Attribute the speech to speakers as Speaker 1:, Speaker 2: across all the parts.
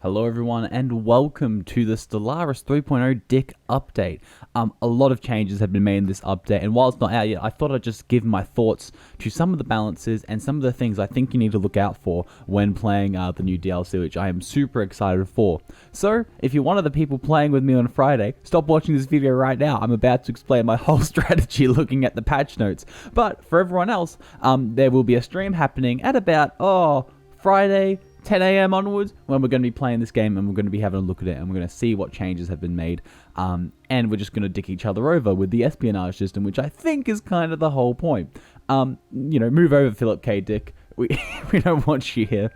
Speaker 1: Hello everyone and welcome to the Stellaris 3.0 Dick update. A lot of changes have been made in this update, and while it's not out yet, I thought I'd just give my thoughts to some of the balances and some of the things I think you need to look out for when playing the new DLC, which I am super excited for. So, if you're one of the people playing with me on Friday, stop watching this video right now. I'm about to explain my whole strategy looking at the patch notes. But for everyone else, there will be a stream happening at about, Friday, 10 a.m. onwards, when we're going to be playing this game and we're going to be having a look at it and we're going to see what changes have been made, and we're just going to dick each other over with the espionage system, which I think is kind of the whole point. Move over, Philip K. Dick. We don't want you here.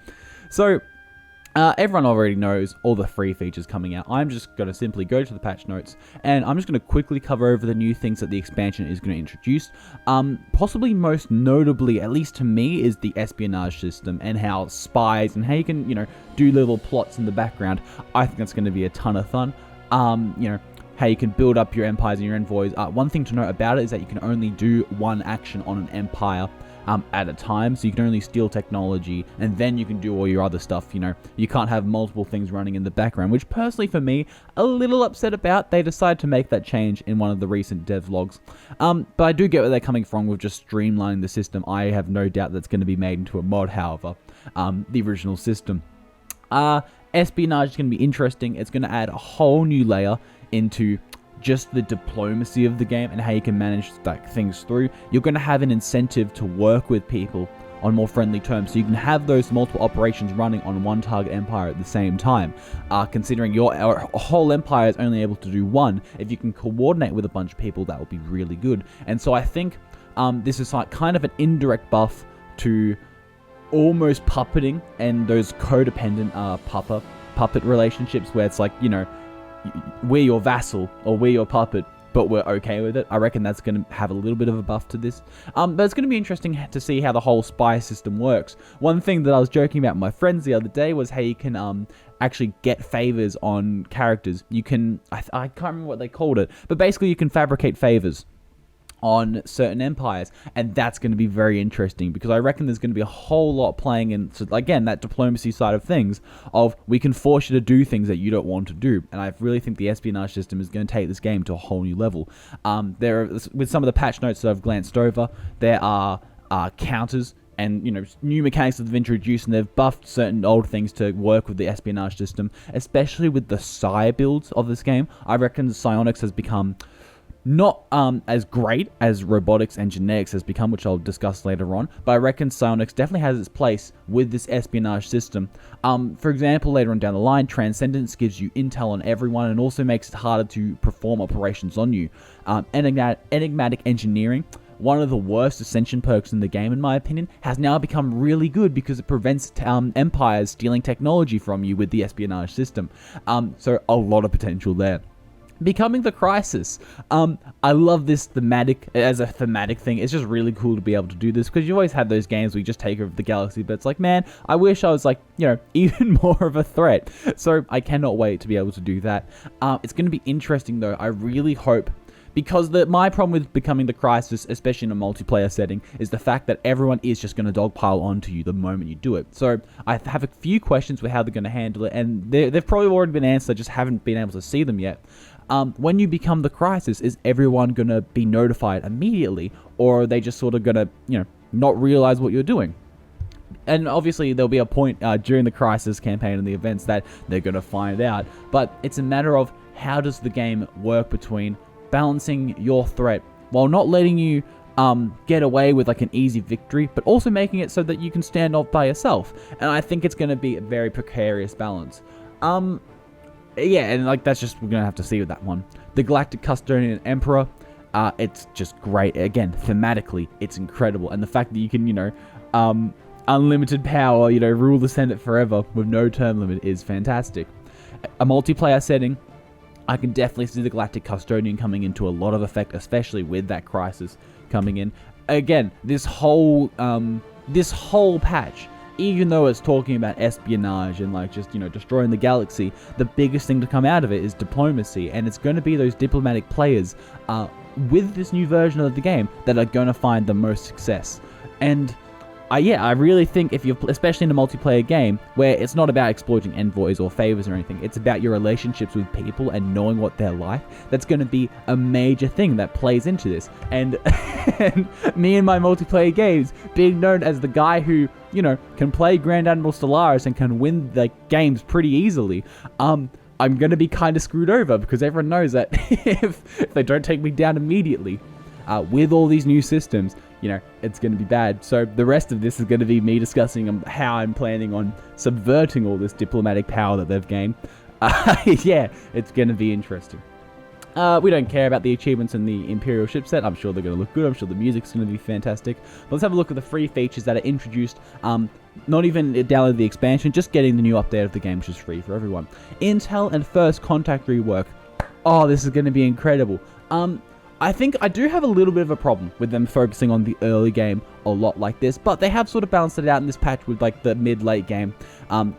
Speaker 1: So, everyone already knows all the free features coming out. I'm just going to simply go to the patch notes, and I'm just going to quickly cover over the new things that the expansion is going to introduce. Possibly most notably, at least to me, is the espionage system and how spies and how you can, do little plots in the background. I think that's going to be a ton of fun. How you can build up your empires and your envoys. One thing to note about it is that you can only do one action on an empire at a time, so you can only steal technology and then you can do all your other stuff. You can't have multiple things running in the background, which personally for me, a little upset about. They decided to make that change in one of the recent devlogs, but I do get where they're coming from with just streamlining the system. I have no doubt that's going to be made into a mod, however, the original system. Espionage is going to be interesting. It's going to add a whole new layer into just the diplomacy of the game and how you can manage things through. You're going to have an incentive to work with people on more friendly terms, so you can have those multiple operations running on one target empire at the same time. Considering your whole empire is only able to do one, if you can coordinate with a bunch of people, that will be really good. And so I think this is kind of an indirect buff to almost puppeting and those codependent puppet relationships where it's like, we're your vassal or we're your puppet, but we're okay with it. I reckon that's going to have a little bit of a buff to this. But it's going to be interesting to see how the whole spy system works. One thing that I was joking about with my friends the other day was how you can actually get favors on characters. You can, I can't remember what they called it, but basically you can fabricate favors on certain empires, and that's going to be very interesting because I reckon there's going to be a whole lot playing in, so again, that diplomacy side of things, of we can force you to do things that you don't want to do. And I really think the espionage system is going to take this game to a whole new level. With some of the patch notes that I've glanced over, there are counters and new mechanics that they've introduced, and they've buffed certain old things to work with the espionage system, especially with the psi builds of this game. I reckon the psionics has become not as great as robotics and genetics has become, which I'll discuss later on, but I reckon psionics definitely has its place with this espionage system. For example, later on down the line, transcendence gives you intel on everyone and also makes it harder to perform operations on you. Enigmatic engineering, one of the worst ascension perks in the game in my opinion, has now become really good because it prevents empires stealing technology from you with the espionage system. So a lot of potential there. Becoming the Crisis. I love this as a thematic thing. It's just really cool to be able to do this because you always had those games where you just take over the galaxy, but it's like, man, I wish I was even more of a threat. So I cannot wait to be able to do that. It's going to be interesting though. I really hope, because my problem with Becoming the Crisis, especially in a multiplayer setting, is the fact that everyone is just going to dogpile onto you the moment you do it. So I have a few questions with how they're going to handle it, and they've probably already been answered, I just haven't been able to see them yet. When you become the Crisis, is everyone going to be notified immediately, or are they just sort of going to, not realize what you're doing? And obviously there'll be a point during the Crisis campaign and the events that they're going to find out, but it's a matter of how does the game work between balancing your threat while not letting you get away with an easy victory, but also making it so that you can stand off by yourself. And I think it's going to be a very precarious balance. Yeah, and that's just, we're going to have to see with that one. The Galactic Custodian Emperor, it's just great. Again, thematically, it's incredible. And the fact that you can, unlimited power, rule the Senate forever with no term limit is fantastic. A multiplayer setting, I can definitely see the Galactic Custodian coming into a lot of effect, especially with that Crisis coming in. Again, this whole patch, even though it's talking about espionage and destroying the galaxy, the biggest thing to come out of it is diplomacy, and it's going to be those diplomatic players with this new version of the game that are going to find the most success. And I really think if you're, especially in a multiplayer game, where it's not about exploiting envoys or favors or anything, it's about your relationships with people and knowing what they're like, that's going to be a major thing that plays into this. And, and me and my multiplayer games, being known as the guy who, you know, can play Grand Admiral Stellaris and can win the games pretty easily, I'm going to be kind of screwed over, because everyone knows that if they don't take me down immediately, with all these new systems, you know, it's going to be bad. So the rest of this is going to be me discussing how I'm planning on subverting all this diplomatic power that they've gained. Yeah, it's going to be interesting. We don't care about the achievements in the Imperial ship set. I'm sure they're going to look good. I'm sure the music's going to be fantastic. But let's have a look at the free features that are introduced. Not even download the expansion, just getting the new update of the game, which is free for everyone. Intel and First Contact rework. Oh, this is going to be incredible. I think I do have a little bit of a problem with them focusing on the early game a lot like this, but they have sort of balanced it out in this patch with like the mid-late game,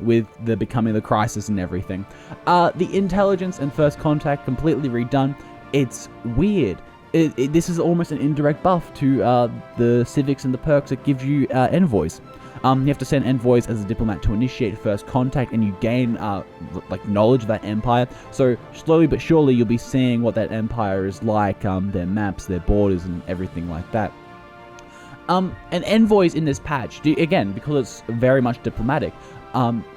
Speaker 1: with the becoming the crisis and everything. The intelligence and First Contact completely redone. It's weird. This is almost an indirect buff to the civics and the perks that gives you envoys. You have to send envoys as a diplomat to initiate First Contact, and you gain like knowledge of that empire. So slowly but surely you'll be seeing what that empire is like, their maps, their borders, and everything like that. And envoys in this patch, again, because it's very much diplomatic,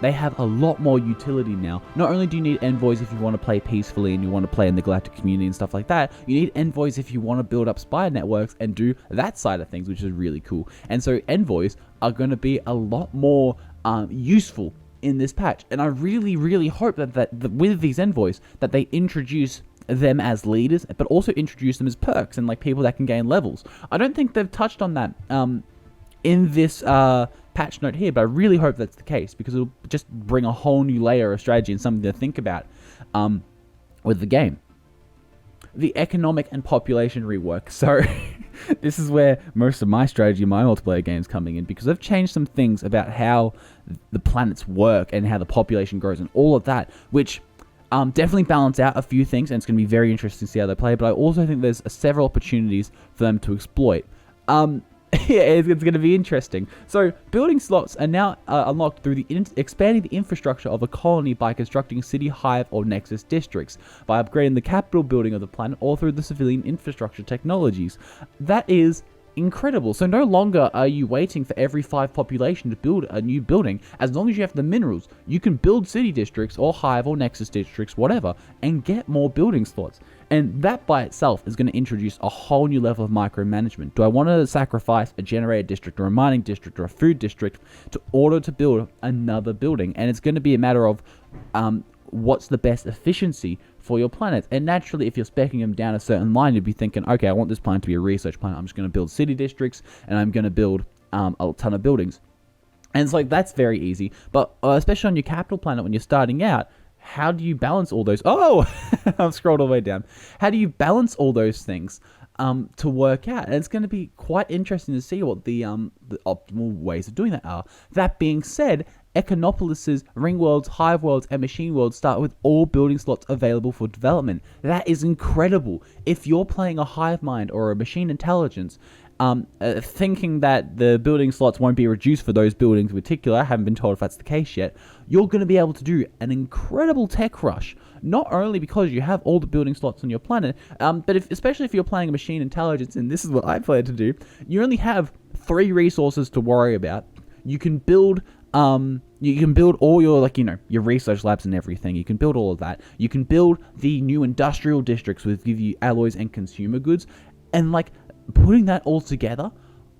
Speaker 1: they have a lot more utility now. Not only do you need envoys if you want to play peacefully and you want to play in the galactic community and stuff like that, you need envoys if you want to build up spy networks and do that side of things, which is really cool. And so envoys are going to be a lot more useful in this patch. And I really, really hope that with these envoys, that they introduce them as leaders, but also introduce them as perks and like people that can gain levels. I don't think they've touched on that in this patch note here, but I really hope that's the case, because it'll just bring a whole new layer of strategy and something to think about with the game. The economic and population rework. So this is where most of my strategy in my multiplayer games coming in, because they've changed some things about how the planets work and how the population grows and all of that, which definitely balance out a few things, and it's going to be very interesting to see how they play. But I also think there's several opportunities for them to exploit. Yeah, it's going to be interesting. So, building slots are now unlocked through expanding the infrastructure of a colony by constructing city, hive, or nexus districts, by upgrading the capital building of the planet, or through the civilian infrastructure technologies. That is incredible. So no longer are you waiting for every 5 population to build a new building. As long as you have the minerals, you can build city districts or hive or nexus districts, whatever, and get more building slots. And that by itself is going to introduce a whole new level of micromanagement. Do I want to sacrifice a generator district or a mining district or a food district to order to build another building? And it's going to be a matter of what's the best efficiency for your planet. And naturally, if you're speccing them down a certain line, you'd be thinking, okay, I want this planet to be a research planet. I'm just going to build city districts, and I'm going to build a ton of buildings. And it's like, that's very easy. But especially on your capital planet, when you're starting out, how do you balance all those? Oh, I've scrolled all the way down. How do you balance all those things to work out? And it's going to be quite interesting to see what the optimal ways of doing that are. That being said, Econopolis's ring worlds, hive worlds, and machine worlds start with all building slots available for development. That is incredible. If you're playing a hive mind or a machine intelligence, thinking that the building slots won't be reduced for those buildings in particular, I haven't been told if that's the case yet, you're going to be able to do an incredible tech rush, not only because you have all the building slots on your planet, but especially if you're playing a machine intelligence, and this is what I plan to do, you only have 3 resources to worry about. You can build all your, like, your research labs and everything. You can build all of that. You can build the new industrial districts which give you alloys and consumer goods, and like putting that all together,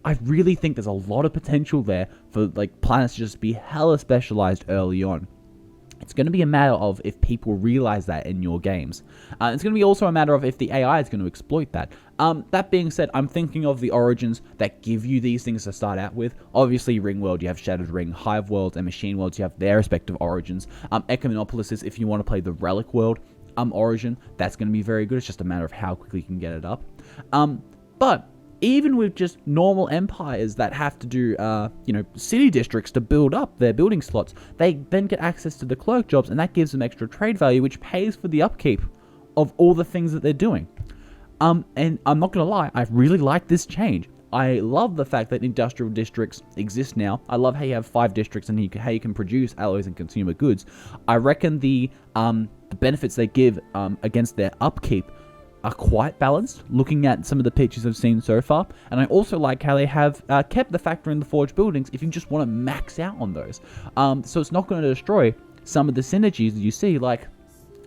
Speaker 1: I really think there's a lot of potential there for like planets to just be hella specialized early on. It's going to be a matter of if people realize that in your games. It's going to be also a matter of if the AI is going to exploit that. That being said, I'm thinking of the origins that give you these things to start out with. Obviously, Ring World, you have Shattered Ring, Hive World, and Machine Worlds, you have their respective origins. Econopolis is if you want to play the Relic World origin, that's going to be very good. It's just a matter of how quickly you can get it up. But even with just normal empires that have to do, city districts to build up their building slots, they then get access to the clerk jobs, and that gives them extra trade value, which pays for the upkeep of all the things that they're doing. And I'm not going to lie, I really like this change. I love the fact that industrial districts exist now. I love how you have 5 districts and how you can produce alloys and consumer goods. I reckon the benefits they give against their upkeep are quite balanced, looking at some of the pictures I've seen so far. And I also like how they have kept the factor in the forge buildings if you just want to max out on those. So it's not going to destroy some of the synergies that you see, like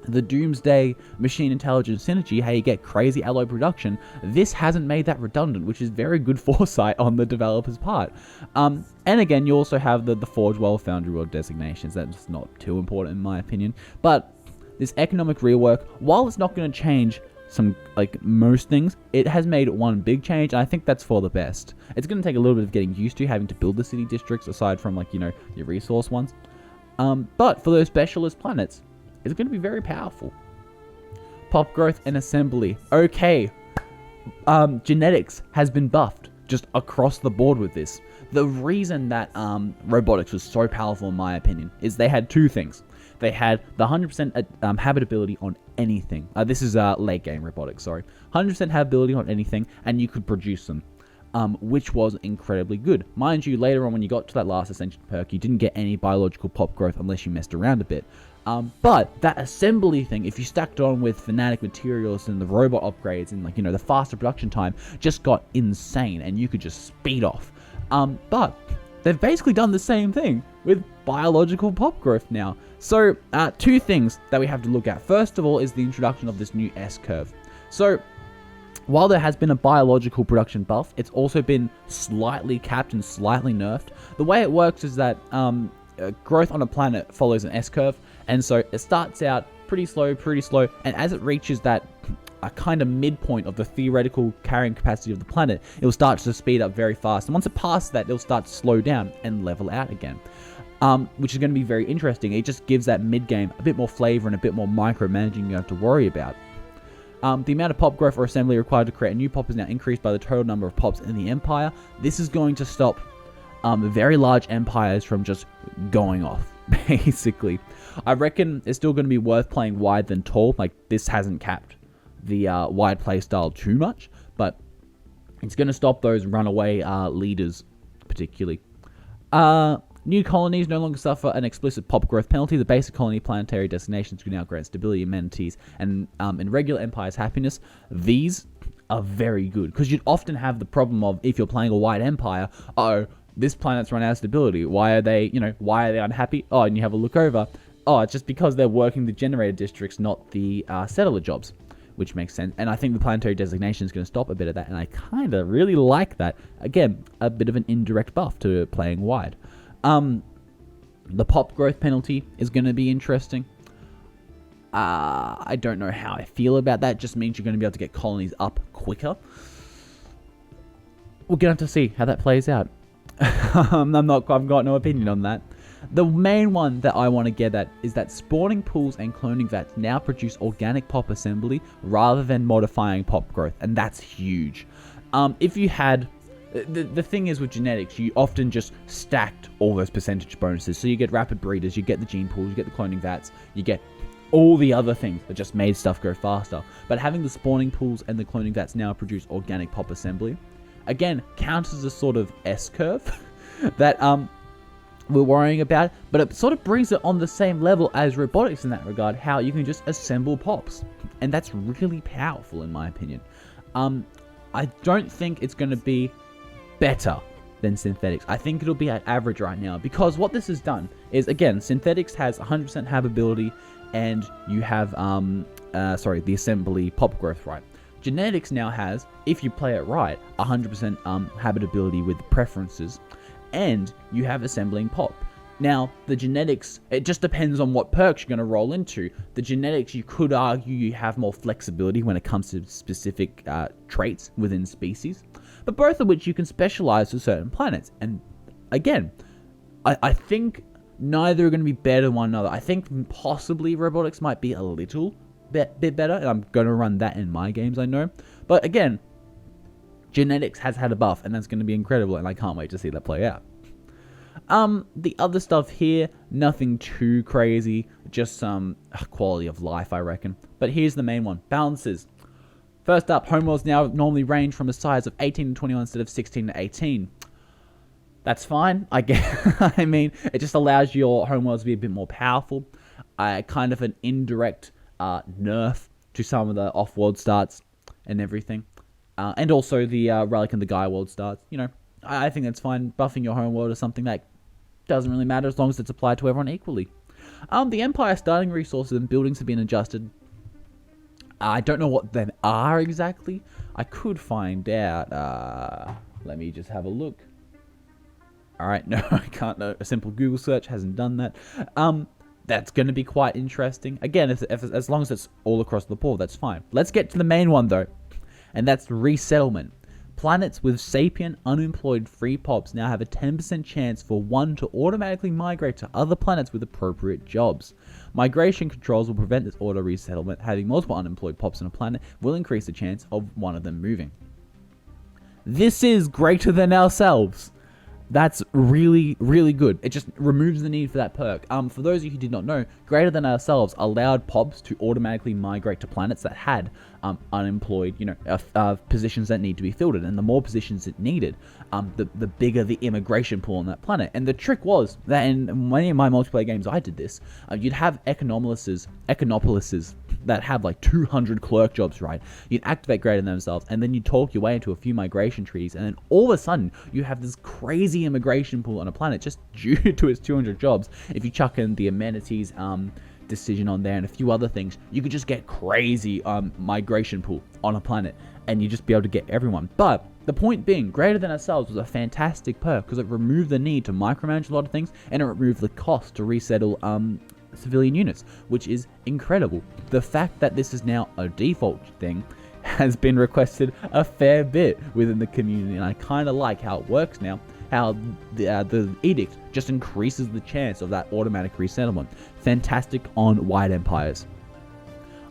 Speaker 1: the Doomsday Machine Intelligence synergy, how you get crazy alloy production. This hasn't made that redundant, which is very good foresight on the developer's part. And again, you also have the Forge World, Foundry World designations. That's not too important in my opinion. But this economic rework, while it's not going to change most things, it has made one big change, and I think that's for the best. It's going to take a little bit of getting used to having to build the city districts aside from your resource ones. But for those specialist planets, it's going to be very powerful. Pop growth and assembly. Okay. Genetics has been buffed just across the board with this. The reason that robotics was so powerful in my opinion is they had 2 things. They had the 100% habitability on anything. This is late game robotics, sorry. 100% habitability on anything, and you could produce them, which was incredibly good. Mind you, later on when you got to that last Ascension perk, you didn't get any biological pop growth unless you messed around a bit. But that assembly thing, if you stacked on with Fnatic materials and the robot upgrades and the faster production time, just got insane, and you could just speed off. But they've basically done the same thing with biological pop growth now. So 2 things that we have to look at. First of all is the introduction of this new S-curve. So while there has been a biological production buff, it's also been slightly capped and slightly nerfed. The way it works is that growth on a planet follows an S-curve, and so it starts out pretty slow, and as it reaches that a kind of midpoint of the theoretical carrying capacity of the planet, it will start to speed up very fast. And once it passes that, it'll start to slow down and level out again, which is going to be very interesting. It just gives that mid-game a bit more flavor and a bit more micromanaging you have to worry about. The amount of pop growth or assembly required to create a new pop is now increased by the total number of pops in the Empire. This is going to stop very large empires from just going off, basically. I reckon it's still going to be worth playing wide than tall. This hasn't capped the wide play style too much, but it's going to stop those runaway leaders particularly. New colonies no longer suffer an explicit pop growth penalty. The basic colony planetary designations can now grant stability, amenities, and in regular empires happiness. These are very good, because you'd often have the problem of, if you're playing a wide empire, this planet's run out of stability. Why are they unhappy? And you have a look over. It's just because they're working the generator districts, not the settler jobs, which makes sense. And I think the planetary designation is going to stop a bit of that, and I kind of really like that. Again, a bit of an indirect buff to playing wide. The pop growth penalty is going to be interesting. I don't know how I feel about that. It just means you're going to be able to get colonies up quicker. We're going to have to see how that plays out. I've got no opinion on that. The main one that I want to get at is that spawning pools and cloning vats now produce organic pop assembly rather than modifying pop growth, and that's huge. If you had... The thing is with genetics, you often just stacked all those percentage bonuses. So you get rapid breeders, you get the gene pools, you get the cloning vats, you get all the other things that just made stuff go faster. But having the spawning pools and the cloning vats now produce organic pop assembly, again, counts as a sort of S-curve that we're worrying about, but it sort of brings it on the same level as robotics in that regard, how you can just assemble pops. And that's really powerful in my opinion. I don't think it's going to be better than synthetics. I think it'll be at average right now, because what this has done is, again, synthetics has 100% habitability, and you have the assembly pop growth right. Genetics now has, if you play it right, 100% habitability with preferences, and you have assembling pop. Now, the genetics, it just depends on what perks you're going to roll into. The genetics, you could argue you have more flexibility when it comes to specific traits within species, but both of which you can specialize to certain planets. And again, I think neither are going to be better than one another. I think possibly robotics might be a little bit better, and I'm going to run that in my games, I know. But again, genetics has had a buff, and that's going to be incredible, and I can't wait to see that play out. The other stuff here, nothing too crazy, just some quality of life, I reckon. But here's the main one, balances. First up, homeworlds now normally range from a size of 18 to 21 instead of 16 to 18. That's fine, I guess. I mean, it just allows your homeworlds to be a bit more powerful. Kind of an indirect nerf to some of the off-world starts and everything. And also the Relic and the Gaia world starts. You know, I think that's fine. Buffing your homeworld is something that doesn't really matter as long as it's applied to everyone equally. The Empire starting resources and buildings have been adjusted. I don't know what they are exactly. I could find out. Let me just have a look. Alright, no, I can't. No, a simple Google search hasn't done that. That's going to be quite interesting. Again, as long as it's all across the board, that's fine. Let's get to the main one, though. And that's resettlement. Planets with sapient, unemployed free pops now have a 10% chance for one to automatically migrate to other planets with appropriate jobs. Migration controls will prevent this auto resettlement. Having multiple unemployed pops on a planet will increase the chance of one of them moving. This is greater than ourselves. That's really, really good. It just removes the need for that perk. For those of you who did not know, Greater Than Ourselves allowed pops to automatically migrate to planets that had unemployed, positions that need to be filled in. And the more positions it needed, the bigger the immigration pool on that planet. And the trick was that in many of my multiplayer games, I did this. You'd have econopolises that have like 200 clerk jobs, right? You'd activate Greater Than Themselves, and then you'd talk your way into a few migration trees, and then all of a sudden, you have this crazy immigration pool on a planet just due to its 200 jobs. If you chuck in the amenities decision on there and a few other things, you could just get crazy migration pool on a planet, and you just be able to get everyone. But the point being, Greater Than Ourselves was a fantastic perk because it removed the need to micromanage a lot of things, and it removed the cost to resettle civilian units, which is incredible. The fact that this is now a default thing has been requested a fair bit within the community, and I kind of like how it works now, how the edict just increases the chance of that automatic resettlement. Fantastic on wide empires.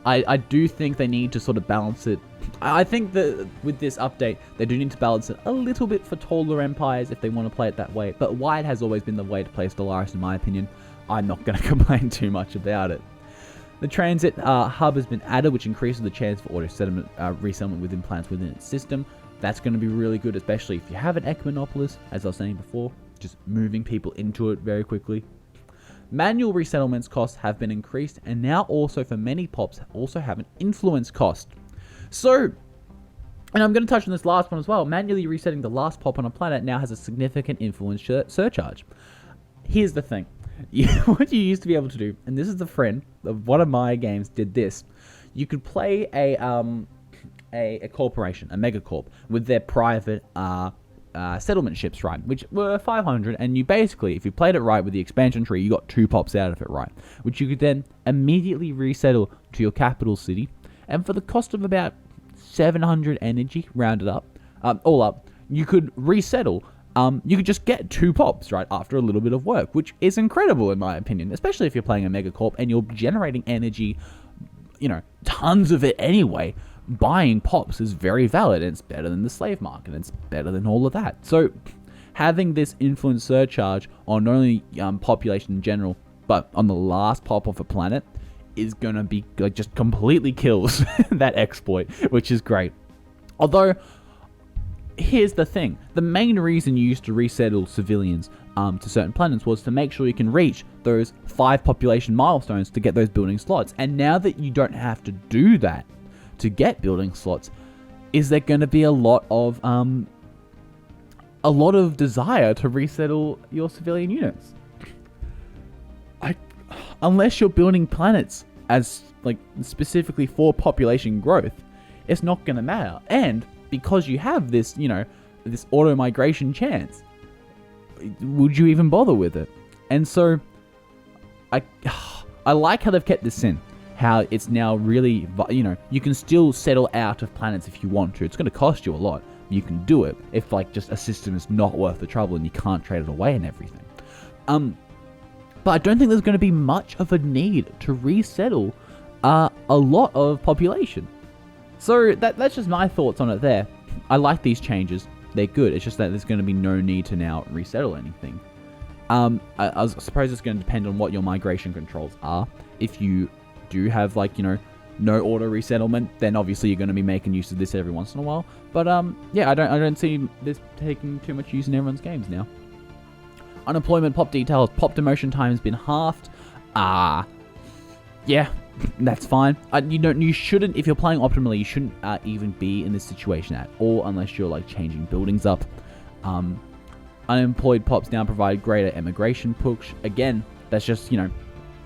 Speaker 1: I do think they need to sort of balance it. I think that with this update, they do need to balance it a little bit for taller empires if they want to play it that way, but wide has always been the way to play Stellaris in my opinion. I'm not going to complain too much about it. The transit hub has been added, which increases the chance for resettlement within planets within its system. That's going to be really good, especially if you have an Econopolis, as I was saying before, just moving people into it very quickly. Manual resettlements costs have been increased, and now also for many pops also have an influence cost. So, and I'm going to touch on this last one as well, manually resetting the last pop on a planet now has a significant influence surcharge. Here's the thing. What you used to be able to do, and this is the friend of one of my games did this, you could play a corporation, a megacorp, with their private settlement ships, right, which were 500, and you basically, if you played it right with the expansion tree, you got 2 pops out of it, right, which you could then immediately resettle to your capital city, and for the cost of about 700 energy, rounded up, all up, you could resettle. You could just get 2 pops, right, after a little bit of work, which is incredible in my opinion, especially if you're playing a megacorp and you're generating energy, tons of it anyway. Buying pops is very valid, and it's better than the slave market, and it's better than all of that. So having this influence surcharge on not only population in general, but on the last pop of a planet is going to be just completely kills that exploit, which is great. Although, here's the thing. The main reason you used to resettle civilians to certain planets was to make sure you can reach those 5 population milestones to get those building slots. And now that you don't have to do that to get building slots, is there going to be a lot of desire to resettle your civilian units? Unless you're building planets as specifically for population growth, it's not going to matter. And because you have this, this auto migration chance, would you even bother with it? And so I like how they've kept this in. How it's now really, you can still settle out of planets if you want to. It's going to cost you a lot. You can do it if just a system is not worth the trouble and you can't trade it away and everything. But I don't think there's going to be much of a need to resettle a lot of population. So that's just my thoughts on it there. I like these changes. They're good. It's just that there's going to be no need to now resettle anything. I suppose it's going to depend on what your migration controls are. If you do have no auto resettlement, then obviously you're going to be making use of this every once in a while. But yeah, I don't see this taking too much use in everyone's games now. Unemployment pop details. Pop demotion time has been halved. Yeah, that's fine. You shouldn't, if you're playing optimally, you shouldn't even be in this situation at all unless you're like changing buildings up. Unemployed pops now provide greater immigration push. Again, that's just,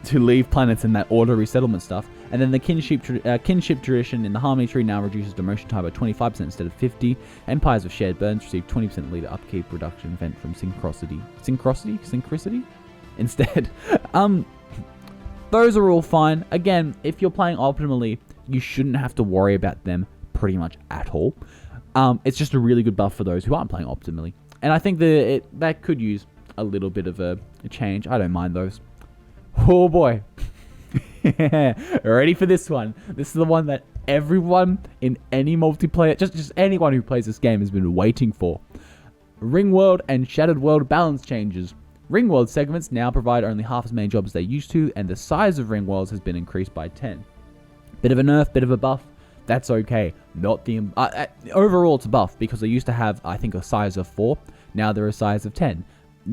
Speaker 1: to leave planets in that auto resettlement stuff. And then the kinship tradition in the Harmony tree now reduces demotion time by 25% instead of 50. Empires with shared burdens receive 20% leader upkeep reduction event from synchronicity instead. Those are all fine. Again, if you're playing optimally, you shouldn't have to worry about them pretty much at all. It's just a really good buff for those who aren't playing optimally. And I think that could use a little bit of a change. I don't mind those. Oh boy. Ready for this one. This is the one that everyone in any multiplayer, just anyone who plays this game has been waiting for. Ring World and Shattered World balance changes. Ring World segments now provide only half as many jobs as they used to, and the size of Ring Worlds has been increased by 10. Bit of a nerf, bit of a buff. That's okay. Not the overall it's a buff because they used to have, I think, a size of 4. Now they're a size of 10.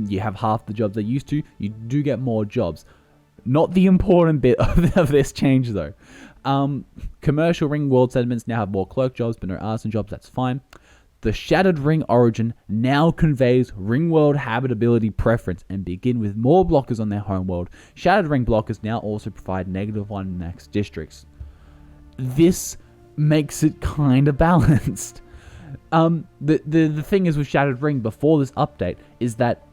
Speaker 1: You have half the jobs they used to. You do get more jobs. Not the important bit of this change though. Commercial Ring World segments now have more clerk jobs, but no artisan jobs. That's fine. The Shattered Ring origin now conveys Ring World habitability preference and begin with more blockers on their home world. Shattered Ring blockers now also provide -1 max districts. This makes it kind of balanced. The thing is with Shattered Ring before this update is that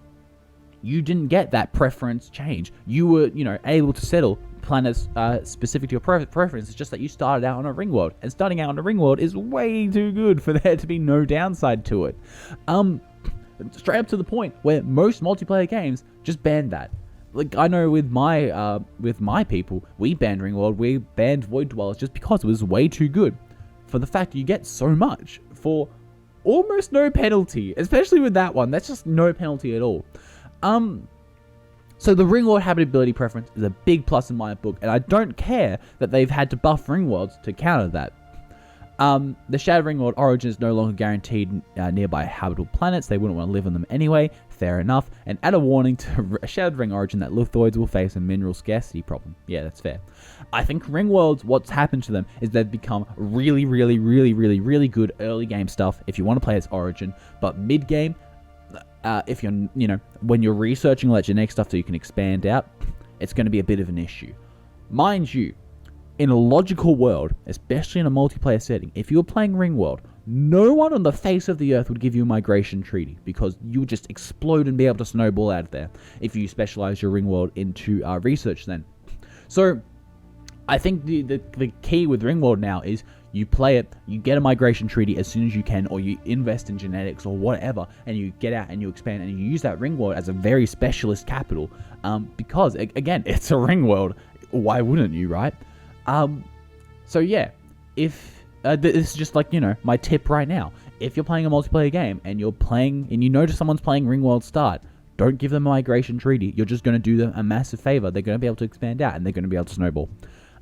Speaker 1: you didn't get that preference change. You were, able to settle planets specific to your preference. It's just that you started out on a ring world, and starting out on a ring world is way too good for there to be no downside to it. Straight up to the point where most multiplayer games just banned that. Like I know with my people, we banned ring world, we banned void dwellers just because it was way too good. For the fact that you get so much for almost no penalty, especially with that one. That's just no penalty at all. So the Ring World habitability preference is a big plus in my book, and I don't care that they've had to buff Ring Worlds to counter that. The Shattered Ring World origin is no longer guaranteed nearby habitable planets. They wouldn't want to live on them anyway. Fair enough. And add a warning to Shattered Ring origin that lithoids will face a mineral scarcity problem. Yeah, that's fair. I think Ring Worlds, what's happened to them is they've become really, really, really, really, really good early game stuff if you want to play as origin, but mid game, if you're, when you're researching all that genetic stuff so you can expand out, it's going to be a bit of an issue. Mind you, in a logical world, especially in a multiplayer setting, if you were playing Ring World, no one on the face of the earth would give you a migration treaty because you would just explode and be able to snowball out of there if you specialize your Ring World into research then. So, I think the key with Ring World now is you play it, you get a migration treaty as soon as you can, or you invest in genetics or whatever, and you get out and you expand and you use that Ring World as a very specialist capital because, again, it's a Ring World. Why wouldn't you, right? So yeah, if this is just like, my tip right now. If you're playing a multiplayer game and you're playing and you notice someone's playing Ring World Start, don't give them a migration treaty. You're just going to do them a massive favor. They're going to be able to expand out and they're going to be able to snowball.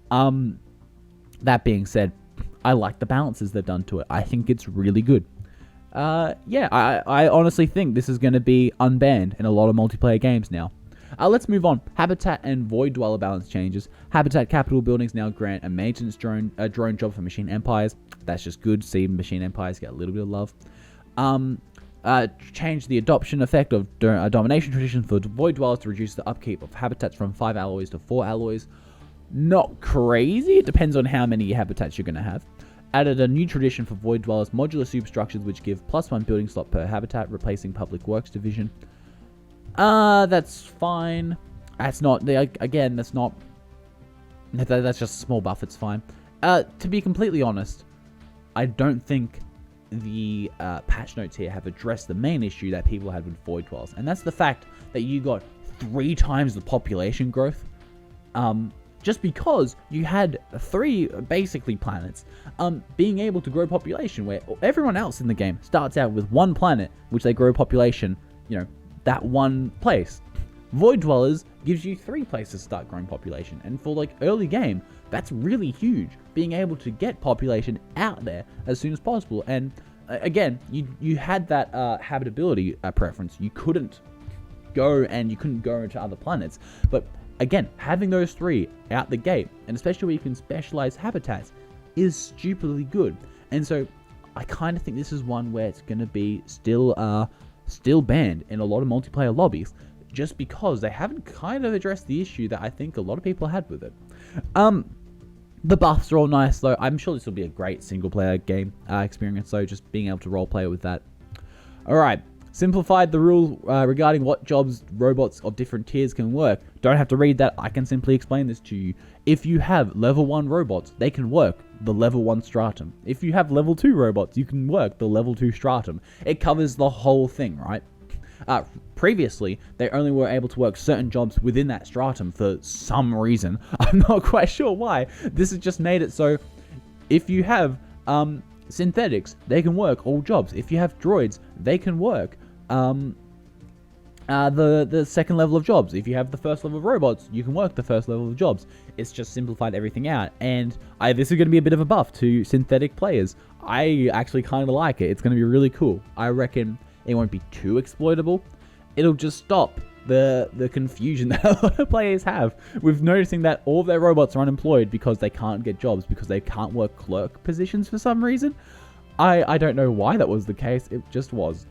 Speaker 1: That being said, I like the balances they've done to it. I think it's really good. Yeah, I honestly think this is going to be unbanned in a lot of multiplayer games now. Let's move on. Habitat and Void Dweller balance changes. Habitat capital buildings now grant a maintenance drone job for machine empires. That's just good. See machine empires get a little bit of love. Change the adoption effect of domination tradition for Void Dwellers to reduce the upkeep of habitats from 5 alloys to 4 alloys. Not crazy. It depends on how many habitats you're going to have. Added a new tradition for Void Dwellers, modular superstructures which give +1 building slot per habitat, replacing Public Works Division. That's fine. That's not, again, that's just a small buff, it's fine. To be completely honest, I don't think the patch notes here have addressed the main issue that people had with Void Dwellers, and that's the fact that you got 3 times the population growth. Just because you had 3 basically planets being able to grow population, where everyone else in the game starts out with 1 planet, which they grow population, that one place. Void Dwellers gives you 3 places to start growing population, and for like early game, that's really huge, being able to get population out there as soon as possible. And again, you had that habitability preference. You couldn't go into other planets, but again, having those 3 out the gate, and especially where you can specialize habitats, is stupidly good. And so I kind of think this is one where it's going to be still banned in a lot of multiplayer lobbies, just because they haven't kind of addressed the issue that I think a lot of people had with it. The buffs are all nice though. I'm sure this will be a great single player game experience though, just being able to role play with that. Alright, simplified the rule regarding what jobs robots of different tiers can work. Don't have to read that, I can simply explain this to you. If you have level 1 robots, they can work the level 1 stratum. If you have level 2 robots, you can work the level 2 stratum. It covers the whole thing, right? Previously, they only were able to work certain jobs within that stratum for some reason. I'm not quite sure why. This has just made it so if you have synthetics, they can work all jobs. If you have droids, they can work the second level of jobs. If you have the first level of robots, you can work the first level of jobs. It's just simplified everything out, and this is going to be a bit of a buff to synthetic players. I actually kind of like it. It's going to be really cool. I reckon it won't be too exploitable. It'll just stop the confusion that a lot of players have with noticing that all of their robots are unemployed because they can't get jobs, because they can't work clerk positions for some reason. I don't know why that was the case. It just was.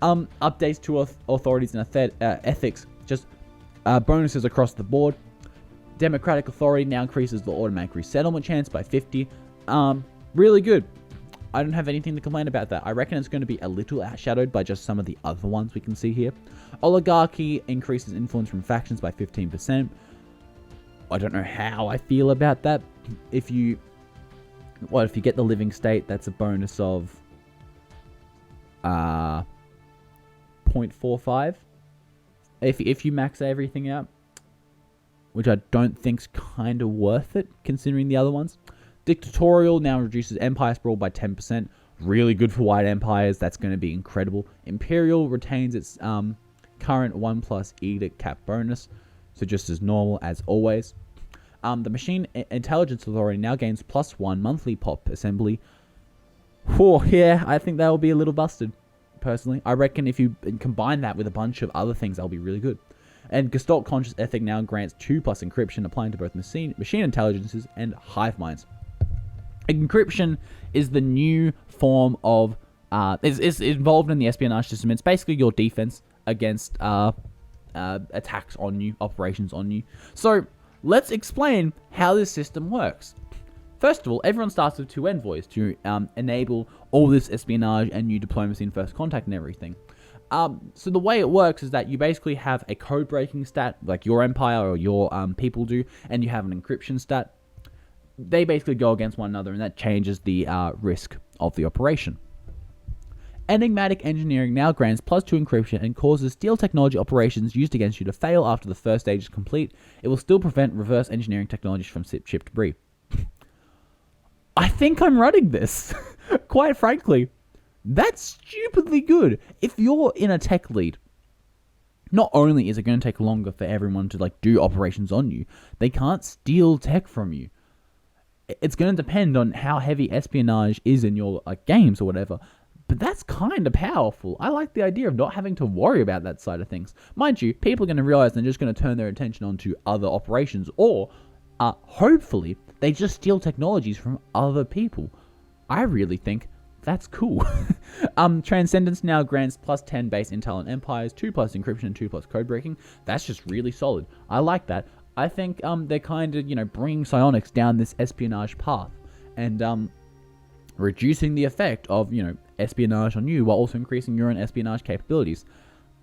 Speaker 1: Updates to authorities and ethics, just bonuses across the board. Democratic authority now increases the automatic resettlement chance by 50. Really good. I don't have anything to complain about that. I reckon it's going to be a little outshadowed by just some of the other ones we can see here. Oligarchy increases influence from factions by 15%. I don't know how I feel about that. If you get the living state, that's a bonus of 0.45. If you max everything out, which I don't think's kind of worth it considering the other ones. Dictatorial now reduces empire sprawl by 10%. Really good for white empires. That's going to be incredible. Imperial retains its current 1+ edict cap bonus, so just as normal as always. The Machine Intelligence Authority now gains +1 monthly pop assembly. Oh, yeah, I think that will be a little busted, personally. I reckon if you combine that with a bunch of other things, that'll be really good. And Gestalt Conscious Ethic now grants 2+ encryption, applying to both machine intelligences and hive minds. Encryption is the new form of is involved in the espionage system. It's basically your defense against attacks on you, operations on you. So let's explain how this system works. First of all, everyone starts with 2 envoys to enable all this espionage and new diplomacy and first contact and everything. So the way it works is that you basically have a code breaking stat, like your empire or your people do, and you have an encryption stat. They basically go against one another, and that changes the risk of the operation. Enigmatic Engineering now grants +2 encryption and causes steal technology operations used against you to fail after the first stage is complete. It will still prevent reverse engineering technologies from ship debris. I think I'm running this. Quite frankly, that's stupidly good. If you're in a tech lead, not only is it going to take longer for everyone to do operations on you, they can't steal tech from you. It's going to depend on how heavy espionage is in your games or whatever. But that's kind of powerful. I like the idea of not having to worry about that side of things. Mind you, people are going to realize they're just going to turn their attention onto other operations, or hopefully they just steal technologies from other people. I really think that's cool. Transcendence now grants +10 base intel on empires, 2+ encryption and 2+ code breaking. That's just really solid. I like that. I think they're kind of, bringing psionics down this espionage path and reducing the effect of, espionage on you while also increasing your own espionage capabilities.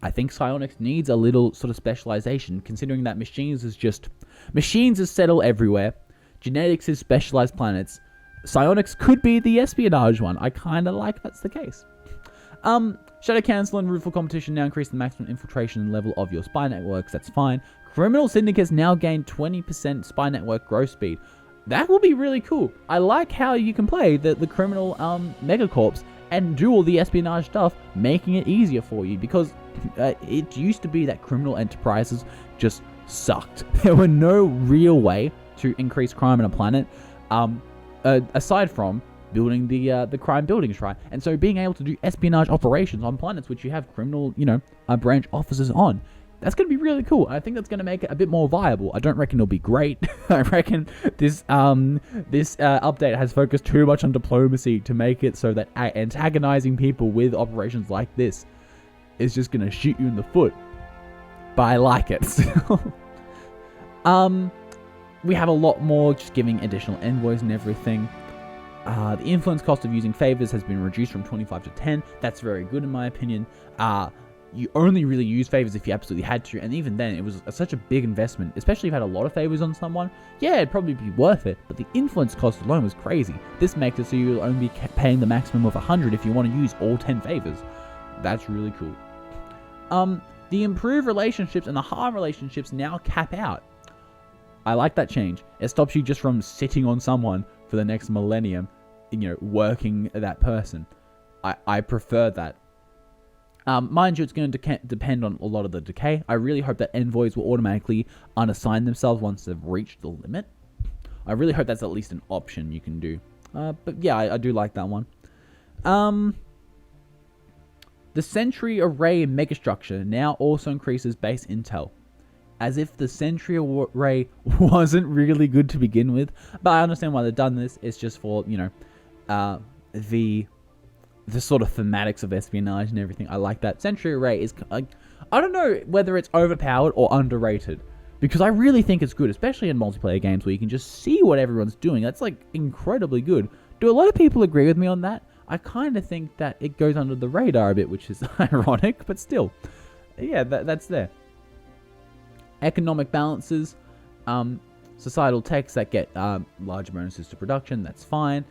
Speaker 1: I think psionics needs a little sort of specialization, considering that machines is settled everywhere. Genetics is specialized planets. Psionics could be the espionage one. I kind of like that's the case. Shadow Council and Ruthless Competition now increase the maximum infiltration level of your spy networks. That's fine. Criminal Syndicates now gain 20% spy network growth speed. That will be really cool. I like how you can play the criminal megacorps and do all the espionage stuff, making it easier for you, because It used to be that criminal enterprises just sucked. There were no real way to increase crime on a planet, aside from building the crime buildings, right? And so being able to do espionage operations on planets which you have criminal, branch officers on, that's going to be really cool. I think that's going to make it a bit more viable. I don't reckon it'll be great. I reckon this update has focused too much on diplomacy to make it so that antagonizing people with operations like this is just going to shoot you in the foot. But I like it. We have a lot more, just giving additional envoys and everything. The influence cost of using favors has been reduced from 25 to 10. That's very good in my opinion. You only really use favors if you absolutely had to, and even then it was such a big investment, especially if you had a lot of favors on someone. Yeah, it'd probably be worth it, but the influence cost alone was crazy. This makes it so you'll only be paying the maximum of 100 if you want to use all 10 favors. That's really cool. The improved relationships and the harm relationships now cap out. I like that change. It stops you just from sitting on someone for the next millennium, working that person. I prefer that. Mind you, it's going to depend on a lot of the decay. I really hope that envoys will automatically unassign themselves once they've reached the limit. I really hope that's at least an option you can do. But yeah, I do like that one. The Sentry Array Megastructure now also increases base intel. As if the Sentry Array wasn't really good to begin with. But I understand why they've done this. It's just for, the sort of thematics of espionage and everything. I like that. Sentry Array is, I don't know whether it's overpowered or underrated, because I really think it's good, especially in multiplayer games where you can just see what everyone's doing. That's like incredibly good. Do a lot of people agree with me on that? I kind of think that it goes under the radar a bit, which is ironic, but still. Yeah, that's there. Economic balances, societal techs that get large bonuses to production, that's fine.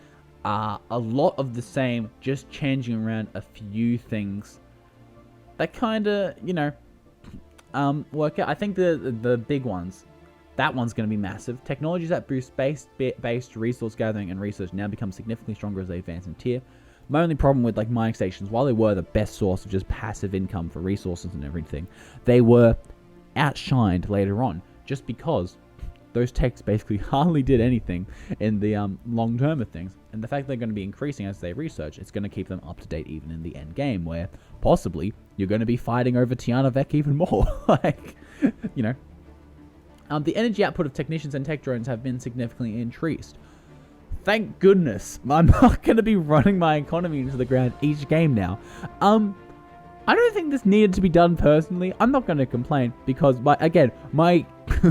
Speaker 1: A lot of the same, just changing around a few things that kind of, work out. I think the big ones, that one's going to be massive. Technologies that boost based resource gathering and research now become significantly stronger as they advance in tier. My only problem with mining stations, while they were the best source of just passive income for resources and everything, they were outshined later on, just because those techs basically hardly did anything in the long term of things. And the fact they're going to be increasing as they research, it's going to keep them up to date even in the end game, where possibly you're going to be fighting over Tiana Vec even more. The energy output of technicians and tech drones have been significantly increased. Thank goodness. I'm not going to be running my economy into the ground each game now. I don't think this needed to be done personally. I'm not going to complain because, my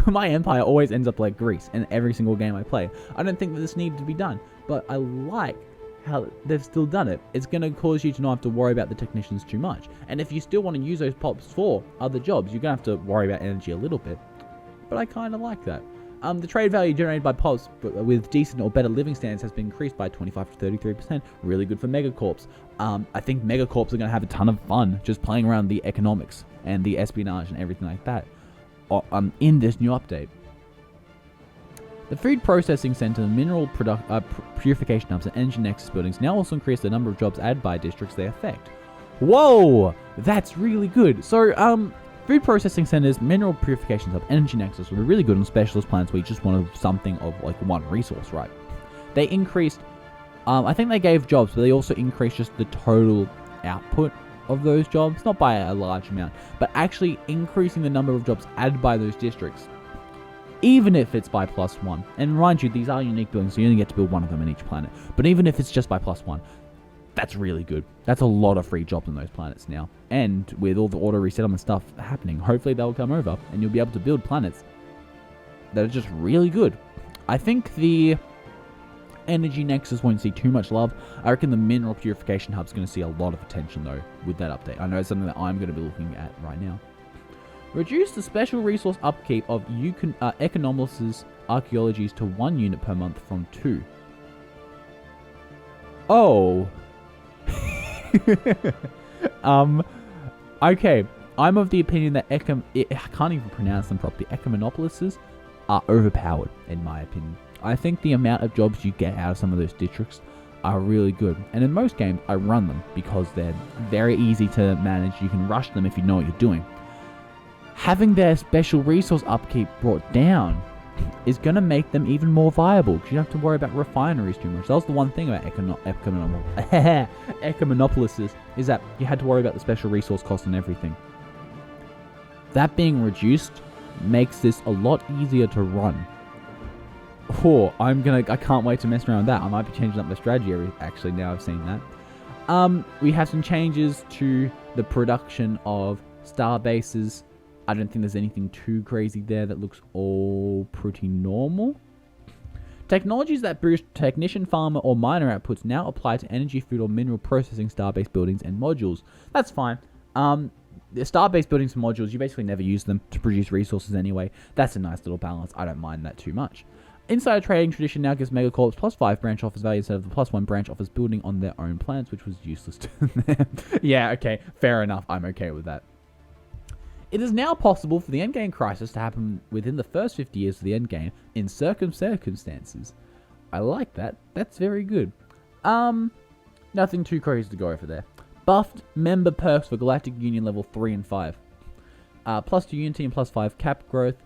Speaker 1: my empire always ends up like Greece in every single game I play. I don't think that this needed to be done, but I like how they've still done it. It's going to cause you to not have to worry about the technicians too much. And if you still want to use those pops for other jobs, you're going to have to worry about energy a little bit. But I kind of like that. The trade value generated by pops with decent or better living standards has been increased by 25 to 33%. Really good for megacorps. I think megacorps are going to have a ton of fun just playing around the economics and the espionage and everything like that in this new update. The Food Processing Center, Mineral Purification Hubs, and Energy Nexus buildings now also increase the number of jobs added by districts they affect. Whoa! That's really good. So, Food Processing Centers, Mineral Purification Hub, Energy Nexus will be really good on specialist planets where you just want something of one resource, right? They increased, I think they gave jobs, but they also increased just the total output of those jobs, not by a large amount, but actually increasing the number of jobs added by those districts, even if it's by +1. And mind you, these are unique buildings, so you only get to build one of them in each planet. But even if it's just by +1, that's really good. That's a lot of free jobs on those planets now. And with all the auto resettlement stuff happening, hopefully they'll come over and you'll be able to build planets that are just really good. I think the Energy Nexus won't see too much love. I reckon the Mineral Purification Hub is going to see a lot of attention though with that update. I know it's something that I'm going to be looking at right now. Reduce the special resource upkeep of Economus' archaeologies to 1 unit per month from 2. Oh. Okay. I'm of the opinion that I can't even pronounce them properly. Econopolises are overpowered, in my opinion. I think the amount of jobs you get out of some of those districts are really good. And in most games, I run them because they're very easy to manage. You can rush them if you know what you're doing. Having their special resource upkeep brought down is going to make them even more viable because you don't have to worry about refineries too much. That was the one thing about Ecomonopolis is that you had to worry about the special resource cost and everything. That being reduced makes this a lot easier to run. Oh, I can't wait to mess around with that. I might be changing up my strategy actually now I've seen that. We have some changes to the production of star bases. I don't think there's anything too crazy there. That looks all pretty normal. Technologies that boost technician, farmer, or miner outputs now apply to energy, food, or mineral processing star-based buildings and modules. That's fine. The star-based buildings and modules, you basically never use them to produce resources anyway. That's a nice little balance. I don't mind that too much. Insider trading tradition now gives Megacorps +5 branch office value instead of the +1 branch office building on their own plans, which was useless to them. Yeah, okay, fair enough. I'm okay with that. It is now possible for the endgame crisis to happen within the first 50 years of the endgame in circumstances. I like that. That's very good. Nothing too crazy to go over there. Buffed member perks for Galactic Union level 3 and 5. +2 Unity and +5 cap growth,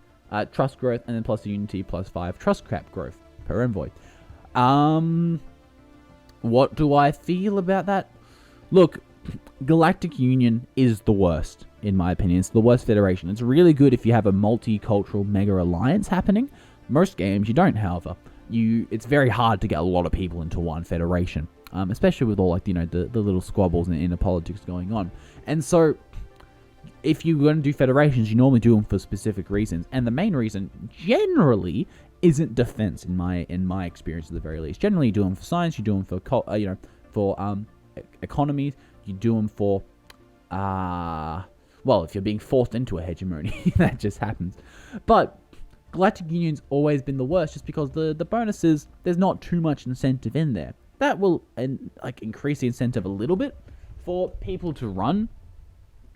Speaker 1: trust growth, and then +2 Unity +5 trust cap growth per envoy. What do I feel about that? Look, Galactic Union is the worst, in my opinion. It's the worst federation. It's really good if you have a multicultural mega alliance happening. Most games you don't, however. It's very hard to get a lot of people into one federation, especially with all like the little squabbles and inner politics going on. And so, if you're going to do federations, you normally do them for specific reasons, and the main reason generally isn't defense. In my experience, at the very least, generally you do them for science, you do them for economies. You do them for, well, if you're being forced into a hegemony, that just happens. But Galactic Union's always been the worst just because the bonuses, there's not too much incentive in there. That will increase the incentive a little bit for people to run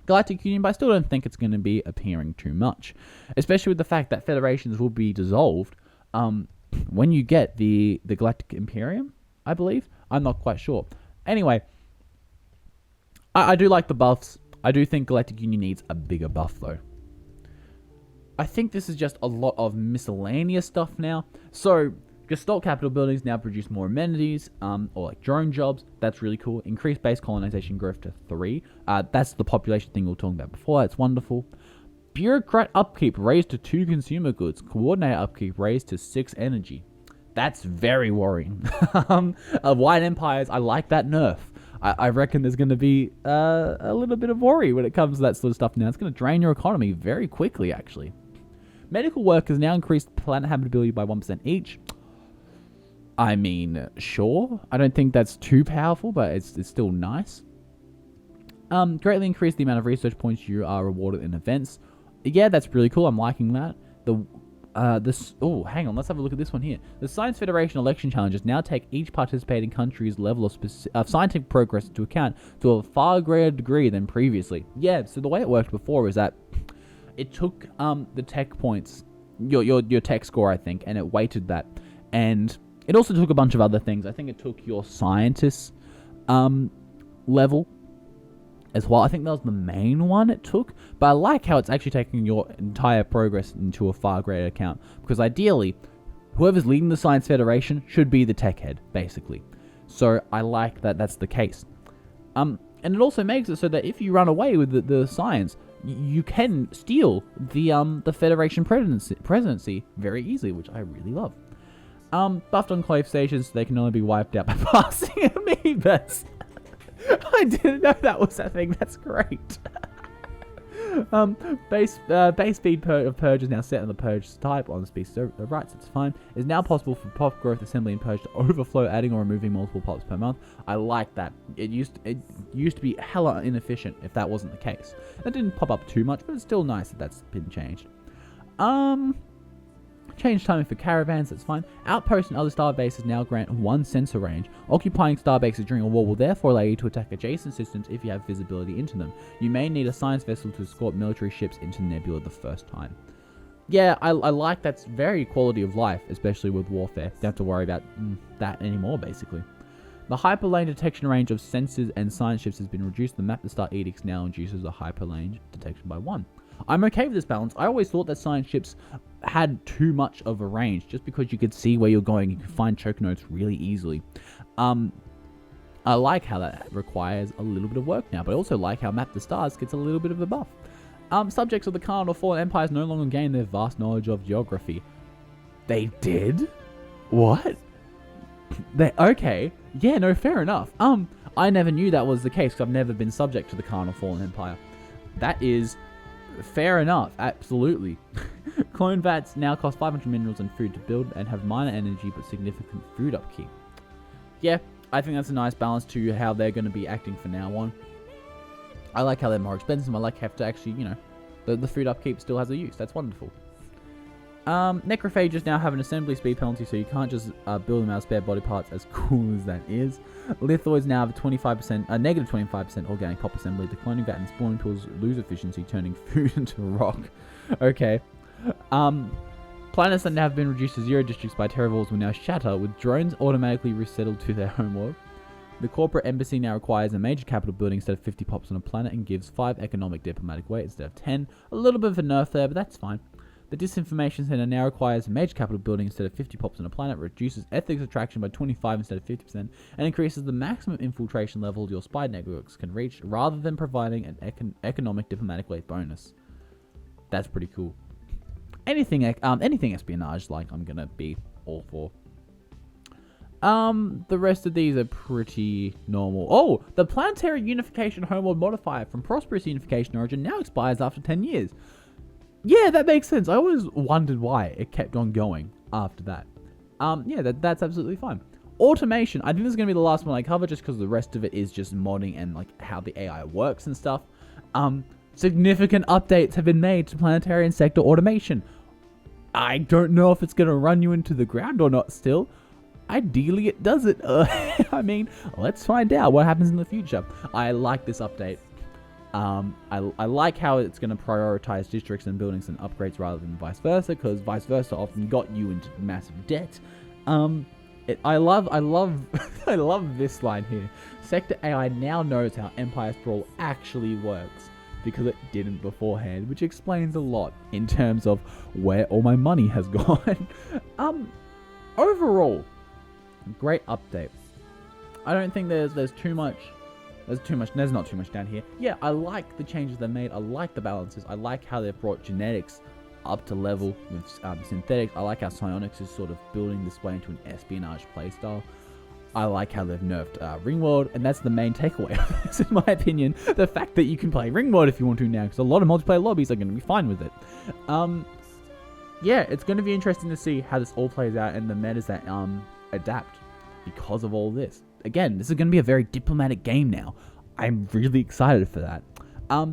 Speaker 1: Galactic Union, but I still don't think it's going to be appearing too much. Especially with the fact that federations will be dissolved when you get the Galactic Imperium, I believe. I'm not quite sure. Anyway, I do like the buffs. I do think Galactic Union needs a bigger buff, though. I think this is just a lot of miscellaneous stuff now. So, Gestalt capital buildings now produce more amenities, or like drone jobs. That's really cool. Increased base colonization growth to 3. That's the population thing we were talking about before. That's wonderful. Bureaucrat upkeep raised to 2 consumer goods. Coordinator upkeep raised to 6 energy. That's very worrying. White empires, I like that nerf. I reckon there's going to be a little bit of worry when it comes to that sort of stuff now. It's going to drain your economy very quickly, actually. Medical workers now increased planet habitability by 1% each. I mean, sure. I don't think that's too powerful, but it's still nice. Greatly increased the amount of research points you are rewarded in events. Yeah, that's really cool. I'm liking that. Hang on, let's have a look at this one here. The Science Federation election challenges now take each participating country's level of scientific progress into account to a far greater degree than previously. Yeah, so the way it worked before is that it took the tech points, your tech score, I think, and it weighted that. And it also took a bunch of other things. I think it took your scientist level as well. I think that was the main one it took, but I like how it's actually taking your entire progress into a far greater account, because ideally, whoever's leading the Science Federation should be the tech head, basically. So I like that that's the case. And it also makes it so that if you run away with the science, you can steal the Federation presidency very easily, which I really love. Buffed enclave stations, they can only be wiped out by passing amoebas. I didn't know that was a thing. That's great. Base speed of purge is now set on the purge type on the speed right, so it's fine. It's now possible for pop growth, assembly, and purge to overflow, adding or removing multiple pops per month. I like that. It used to be hella inefficient if that wasn't the case. That didn't pop up too much, but it's still nice that that's been changed. Change timing for caravans, that's fine. Outposts and other star bases now grant 1 sensor range. Occupying star bases during a war will therefore allow you to attack adjacent systems if you have visibility into them. You may need a science vessel to escort military ships into the nebula the first time. Yeah, I like that's very quality of life, especially with warfare. Don't have to worry about that anymore, basically. The hyperlane detection range of sensors and science ships has been reduced. The map to start edicts now induces a hyperlane detection by 1. I'm okay with this balance. I always thought that science ships had too much of a range, just because you could see where you're going. You can find choke notes really easily. I like how that requires a little bit of work now, but I also like how Map the Stars gets a little bit of a buff. Subjects of the Khan or Fallen Empires no longer gain their vast knowledge of geography. They did? What? Okay. Yeah, no, fair enough. I never knew that was the case, because I've never been subject to the Khan or Fallen Empire. That is fair enough, absolutely. Clone vats now cost 500 minerals and food to build and have minor energy but significant food upkeep. Yeah, I think that's a nice balance to how they're going to be acting from now on. I like how they're more expensive. I like how to actually, the food upkeep still has a use. That's wonderful. Necrophages now have an assembly speed penalty, so you can't just build them out of spare body parts, as cool as that is. Lithoids now have a negative 25% organic pop assembly. The cloning vat and spawning tools lose efficiency, turning food into rock. Okay. Planets that have been reduced to 0 districts by terravolts will now shatter, with drones automatically resettled to their homeworld. The corporate embassy now requires a major capital building instead of 50 pops on a planet and gives 5 economic diplomatic weight instead of 10. A little bit of a nerf there, but that's fine. The disinformation center now requires a major capital building instead of 50 pops on a planet, reduces ethics attraction by 25 instead of 50%, and increases the maximum infiltration level your spy networks can reach, rather than providing an economic diplomatic weight bonus. That's pretty cool. Anything espionage, like, I'm gonna be all for. The rest of these are pretty normal. Oh, the planetary unification homeworld modifier from prosperous unification origin now expires after 10 years. Yeah, that makes sense. I always wondered why it kept on going after that. Yeah, that's absolutely fine. Automation. I think this is going to be the last one I cover, just because the rest of it is just modding and like how the AI works and stuff. Significant updates have been made to planetary and sector automation. I don't know if it's going to run you into the ground or not still. Ideally, it doesn't. I mean, let's find out what happens in the future. I like this update. I like how it's going to prioritize districts and buildings and upgrades rather than vice versa, because vice versa often got you into massive debt. I love I love this line here. Sector AI now knows how Empire Sprawl actually works, because it didn't beforehand, which explains a lot in terms of where all my money has gone. Overall, great update. I don't think there's not too much down here. Yeah, I like the changes they made. I like the balances. I like how they've brought genetics up to level with synthetics. I like how psionics is sort of building this way into an espionage playstyle. I like how they've nerfed Ringworld, and that's the main takeaway of this, in my opinion. The fact that you can play Ringworld if you want to now, because a lot of multiplayer lobbies are going to be fine with it. Yeah, it's going to be interesting to see how this all plays out and the metas that adapt because of all this. Again, this is going to be a very diplomatic game now. I'm really excited for that.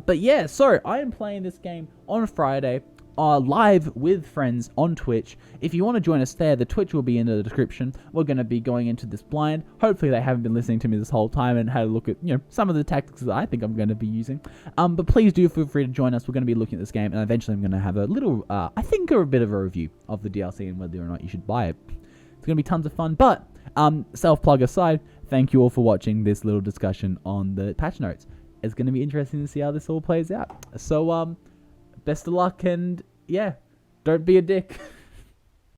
Speaker 1: But yeah, so I am playing this game on Friday, live with friends on Twitch. If you want to join us there, the Twitch will be in the description. We're going to be going into this blind. Hopefully they haven't been listening to me this whole time and had a look at, some of the tactics that I think I'm going to be using. But please do feel free to join us. We're going to be looking at this game, and eventually I'm going to have a little, I think, a bit of a review of the DLC and whether or not you should buy it. It's going to be tons of fun, but self-plug aside, thank you all for watching this little discussion on the patch notes. It's going to be interesting to see how this all plays out. So, best of luck, and yeah, don't be a dick.